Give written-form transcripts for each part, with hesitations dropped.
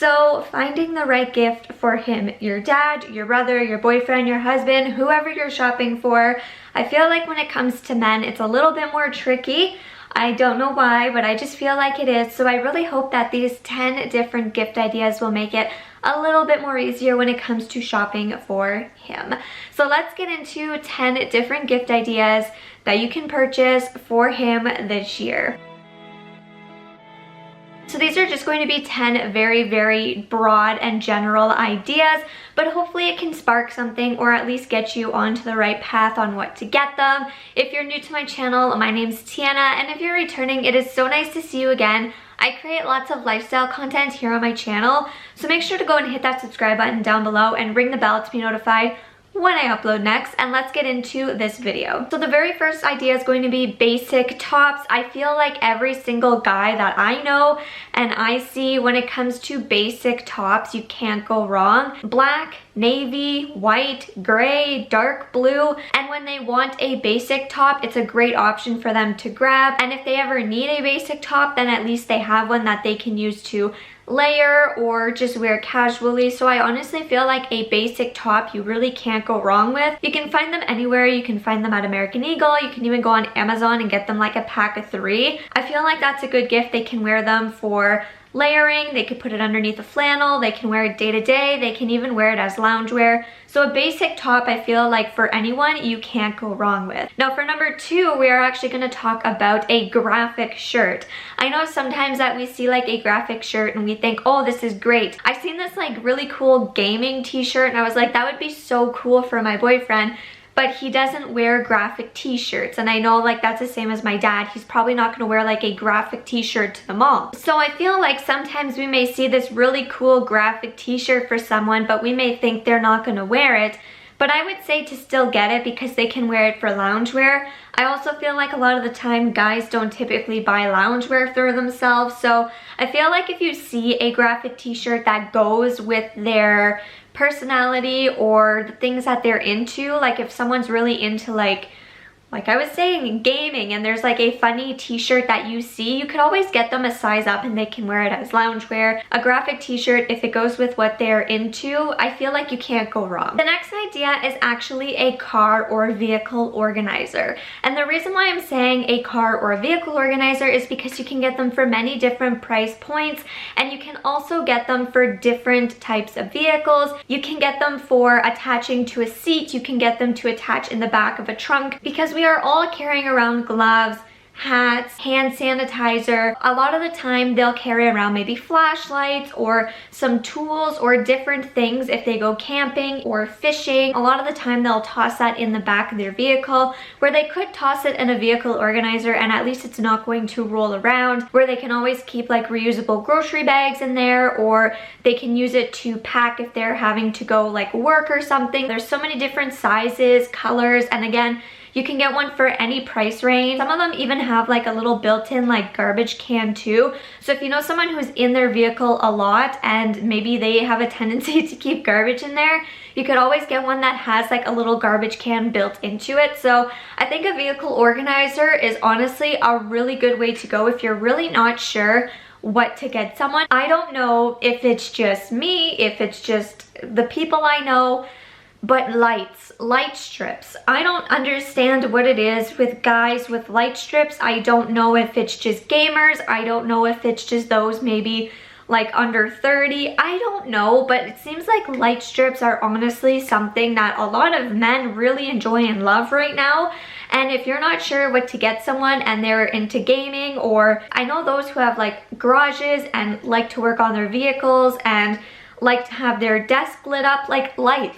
So finding the right gift for him, your dad, your brother, your boyfriend, your husband, whoever you're shopping for, I feel like when it comes to men, it's a little bit more tricky. I don't know why, but I just feel like it is. So I really hope that these 10 different gift ideas will make it a little bit more easier when it comes to shopping for him. So let's get into 10 different gift ideas that you can purchase for him this year. So these are just going to be 10 very, very broad and general ideas, but hopefully it can spark something or at least get you onto the right path on what to get them. If you're new to my channel, my name's Tiana, and if you're returning, it is so nice to see you again. I create lots of lifestyle content here on my channel, so make sure to go and hit that subscribe button down below and ring the bell to be notified when I upload next, and let's get into this video. So the very first idea is going to be basic tops. I feel like every single guy that I know and I see, when it comes to basic tops, you can't go wrong. Black, navy, white, gray, dark blue, and when they want a basic top, it's a great option for them to grab. And if they ever need a basic top, then at least they have one that they can use to layer or just wear casually. So I honestly feel like a basic top you really can't go wrong with. You can find them anywhere. You can find them at American Eagle. You can even go on Amazon and get them like a pack of 3. I feel like that's a good gift. They can wear them for layering, they could put it underneath a flannel, they can wear it day to day, they can even wear it as loungewear. So a basic top, I feel like for anyone, you can't go wrong with. Now for number 2, we are actually going to talk about a graphic shirt. I know sometimes that we see like a graphic shirt and we think, oh, this is great. I've seen this like really cool gaming t-shirt and I was like, that would be so cool for my boyfriend. But he doesn't wear graphic t-shirts, and I know like that's the same as my dad. He's probably not going to wear like a graphic t-shirt to the mall. So I feel like sometimes we may see this really cool graphic t-shirt for someone, but we may think they're not going to wear it. But I would say to still get it because they can wear it for loungewear. I also feel like a lot of the time guys don't typically buy loungewear for themselves. So I feel like if you see a graphic t-shirt that goes with their personality or the things that they're into, like if someone's really into like I was saying, gaming, and there's like a funny t-shirt that you see, you could always get them a size up and they can wear it as loungewear. A graphic t-shirt, if it goes with what they're into, I feel like you can't go wrong. The next idea is actually a car or vehicle organizer. And the reason why I'm saying a car or a vehicle organizer is because you can get them for many different price points, and you can also get them for different types of vehicles. You can get them for attaching to a seat, you can get them to attach in the back of a trunk, because we are all carrying around gloves, hats, hand sanitizer. A lot of the time they'll carry around maybe flashlights or some tools or different things if they go camping or fishing. A lot of the time they'll toss that in the back of their vehicle, where they could toss it in a vehicle organizer and at least it's not going to roll around, where they can always keep like reusable grocery bags in there, or they can use it to pack if they're having to go like work or something. There's so many different sizes, colors, and again, you can get one for any price range. Some of them even have like a little built-in like garbage can too. So if you know someone who's in their vehicle a lot and maybe they have a tendency to keep garbage in there, you could always get one that has like a little garbage can built into it. So I think a vehicle organizer is honestly a really good way to go if you're really not sure what to get someone. I don't know if it's just me, if it's just the people I know, but light strips. I don't understand what it is with guys with light strips. I don't know if it's just gamers. I don't know if it's just those maybe like under 30. I don't know, but it seems like light strips are honestly something that a lot of men really enjoy and love right now. And if you're not sure what to get someone and they're into gaming, or I know those who have like garages and like to work on their vehicles and like to have their desk lit up, like light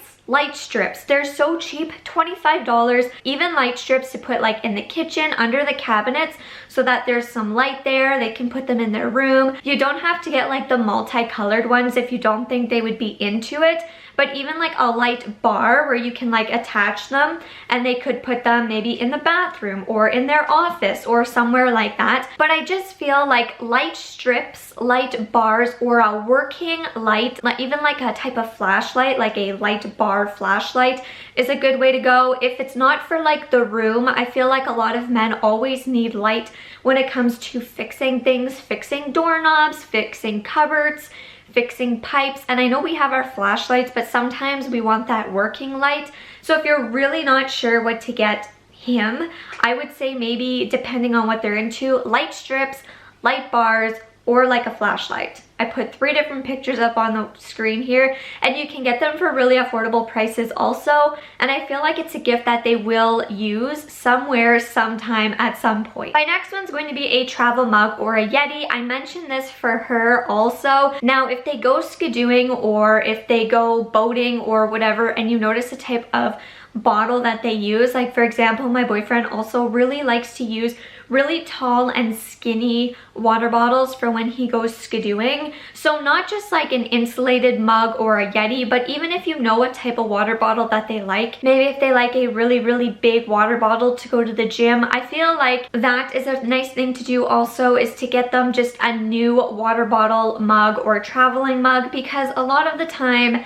strips. They're so cheap, $25. Even light strips to put like in the kitchen, under the cabinets, so that there's some light there. They can put them in their room. You don't have to get like the multicolored ones if you don't think they would be into it. But even like a light bar where you can like attach them, and they could put them maybe in the bathroom or in their office or somewhere like that. But I just feel like light strips, light bars, or a working light, like even like a type of flashlight, like a light bar flashlight, is a good way to go. If it's not for like the room, I feel like a lot of men always need light when it comes to fixing things, fixing doorknobs, fixing cupboards, fixing pipes. And I know we have our flashlights, but sometimes we want that working light. So if you're really not sure what to get him, I would say maybe, depending on what they're into, light strips, light bars, or like a flashlight. I put 3 different pictures up on the screen here, and you can get them for really affordable prices also. And I feel like it's a gift that they will use somewhere, sometime, at some point. My next one's going to be a travel mug or a Yeti. I mentioned this for her also. Now, if they go skidooing or if they go boating or whatever, and you notice the type of bottle that they use, like for example, my boyfriend also really likes to use really tall and skinny water bottles for when he goes skidooing. So not just like an insulated mug or a Yeti, but even if you know what type of water bottle that they like, maybe if they like a really big water bottle to go to the gym, I feel like that is a nice thing to do also, is to get them just a new water bottle mug or traveling mug, because a lot of the time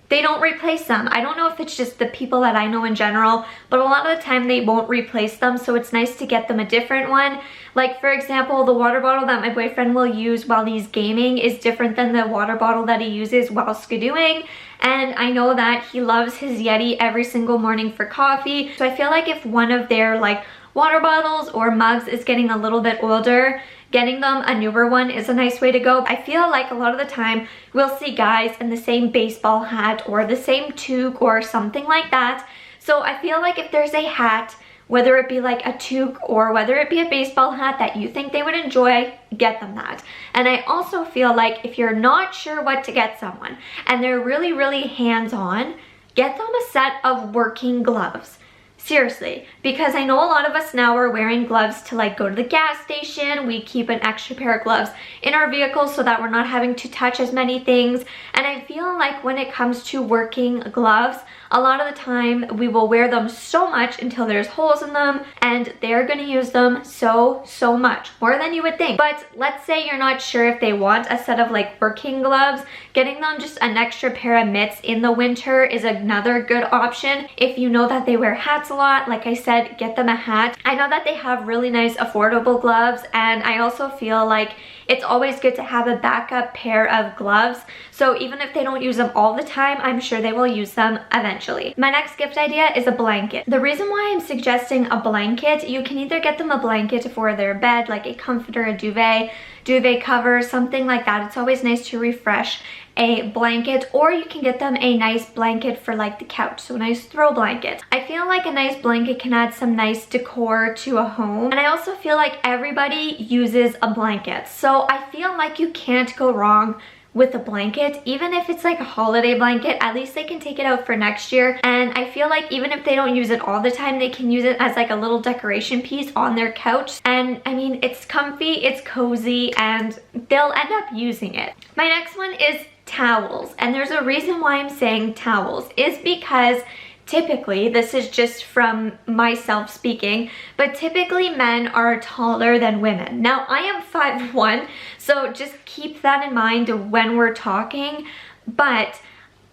they don't replace them. I don't know if it's just the people that I know in general, but a lot of the time they won't replace them, so it's nice to get them a different one. Like for example, the water bottle that my boyfriend will use while he's gaming is different than the water bottle that he uses while skidooing. And I know that he loves his Yeti every single morning for coffee. So I feel like if one of their like water bottles or mugs is getting a little bit older, getting them a newer one is a nice way to go. I feel like a lot of the time we'll see guys in the same baseball hat or the same toque or something like that. So I feel like if there's a hat, whether it be like a toque or whether it be a baseball hat that you think they would enjoy, get them that. And I also feel like if you're not sure what to get someone and they're really hands-on, get them a set of working gloves. Seriously, because I know a lot of us now are wearing gloves to like go to the gas station. We keep an extra pair of gloves in our vehicles so that we're not having to touch as many things. And I feel like when it comes to working gloves, a lot of the time we will wear them so much until there's holes in them, and they're going to use them so much more than you would think. But let's say you're not sure if they want a set of like working gloves, getting them just an extra pair of mitts in the winter is another good option. If you know that they wear hats a lot, like I said, get them a hat. I know that they have really nice affordable gloves, and I also feel like it's always good to have a backup pair of gloves. So even if they don't use them all the time, I'm sure they will use them eventually. My next gift idea is a blanket. The reason why I'm suggesting a blanket, you can either get them a blanket for their bed, like a comforter, a duvet cover, something like that. It's always nice to refresh a blanket, or you can get them a nice blanket for like the couch, so a nice throw blanket. I feel like a nice blanket can add some nice decor to a home, and I also feel like everybody uses a blanket, so I feel like you can't go wrong with a blanket. Even if it's like a holiday blanket, at least they can take it out for next year. And I feel like even if they don't use it all the time, they can use it as like a little decoration piece on their couch. And I mean, it's comfy, it's cozy, and they'll end up using it. My next one is towels, and there's a reason why I'm saying towels, is because typically, this is just from myself speaking, but typically men are taller than women. Now, I am 5'1", so just keep that in mind when we're talking, but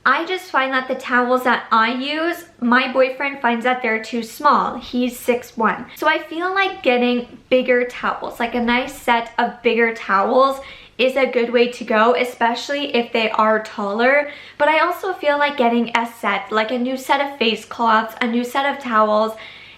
I just find that the towels that I use, my boyfriend finds that they're too small. He's 6'1". So I feel like getting bigger towels, like a nice set of bigger towels, is a good way to go, especially if they are taller. But I also feel like getting a set, like a new set of face cloths, a new set of towels,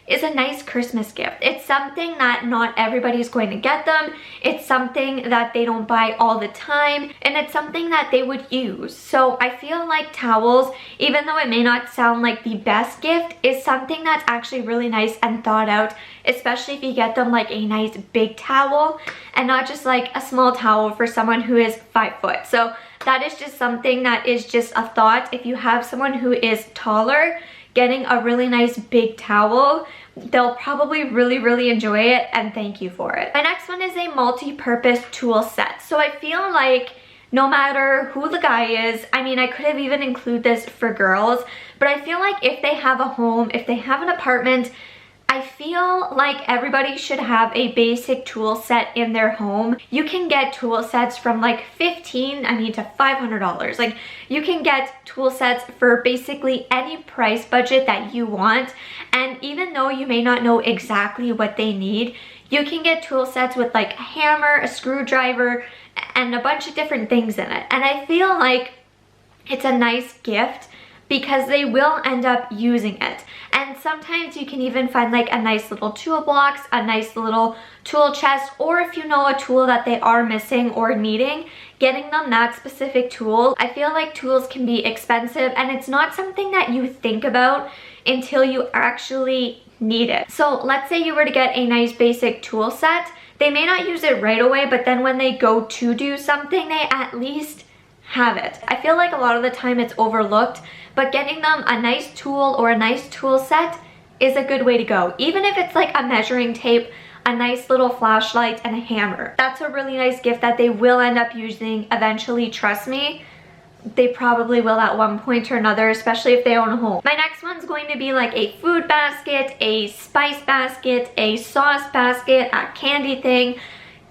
is a nice Christmas gift. It's something that not everybody's going to get them. It's something that they don't buy all the time, and it's something that they would use. So I feel like towels, even though it may not sound like the best gift, is something that's actually really nice and thought out, especially if you get them like a nice big towel and not just like a small towel for someone who is 5 foot. So that is just something that is just a thought. If you have someone who is taller, getting a really nice big towel, they'll probably really enjoy it and thank you for it. My next one is a multi-purpose tool set. So I feel like no matter who the guy is, I mean, I could have even included this for girls, but I feel like if they have a home, if they have an apartment, I feel like everybody should have a basic tool set in their home. You can get tool sets from like $15 to $500. Like, you can get tool sets for basically any price budget that you want. And even though you may not know exactly what they need, you can get tool sets with like a hammer, a screwdriver, and a bunch of different things in it. And I feel like it's a nice gift because they will end up using it. And sometimes you can even find like a nice little toolbox, a nice little tool chest, or if you know a tool that they are missing or needing, getting them that specific tool. I feel like tools can be expensive and it's not something that you think about until you actually need it. So let's say you were to get a nice basic tool set. They may not use it right away, but then when they go to do something, they at least have it. I feel like a lot of the time it's overlooked, but getting them a nice tool or a nice tool set is a good way to go. Even if it's like a measuring tape, a nice little flashlight, and a hammer. That's a really nice gift that they will end up using eventually, trust me. They probably will at one point or another, especially if they own a home. My next one's going to be like a food basket, a spice basket, a sauce basket, a candy thing.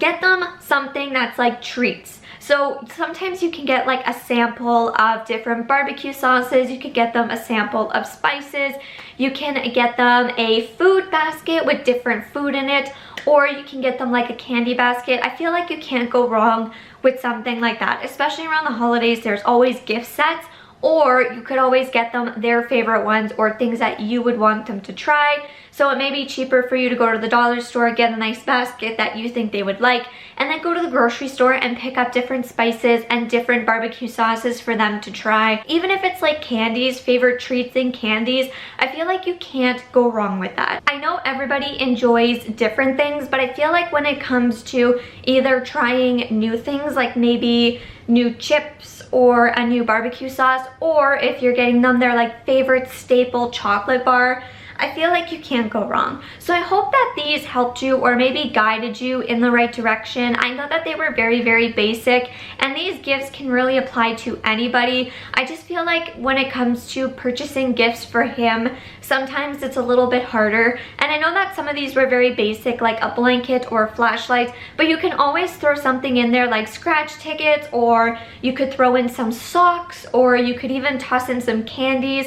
Get them something that's like treats. So sometimes you can get like a sample of different barbecue sauces. You could get them a sample of spices. You can get them a food basket with different food in it, or you can get them like a candy basket. I feel like you can't go wrong with something like that, especially around the holidays. There's always gift sets, or you could always get them their favorite ones or things that you would want them to try. So it may be cheaper for you to go to the dollar store, get a nice basket that you think they would like, and then go to the grocery store and pick up different spices and different barbecue sauces for them to try. Even if it's like candies, favorite treats and candies, I feel like you can't go wrong with that. I know everybody enjoys different things, but I feel like when it comes to either trying new things, like maybe new chips or a new barbecue sauce, or if you're getting them their like favorite staple chocolate bar, I feel like you can't go wrong. So I hope that these helped you or maybe guided you in the right direction. I know that they were very, very basic, and these gifts can really apply to anybody. I just feel like when it comes to purchasing gifts for him, sometimes it's a little bit harder. And I know that some of these were very basic, like a blanket or a flashlight, but you can always throw something in there like scratch tickets, or you could throw in some socks, or you could even toss in some candies.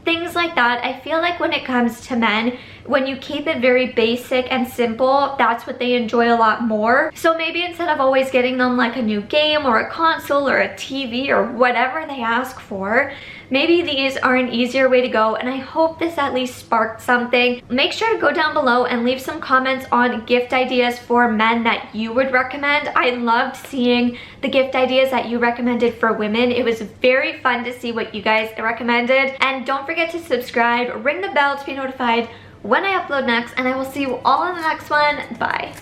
Things like that. I feel like when it comes to men, when you keep it very basic and simple, that's what they enjoy a lot more. So maybe instead of always getting them like a new game or a console or a TV or whatever they ask for, maybe these are an easier way to go, and I hope this at least sparked something. Make sure to go down below and leave some comments on gift ideas for men that you would recommend. I loved seeing the gift ideas that you recommended for women. It was very fun to see what you guys recommended. And don't forget to subscribe, ring the bell to be notified when I upload next, and I will see you all in the next one. Bye.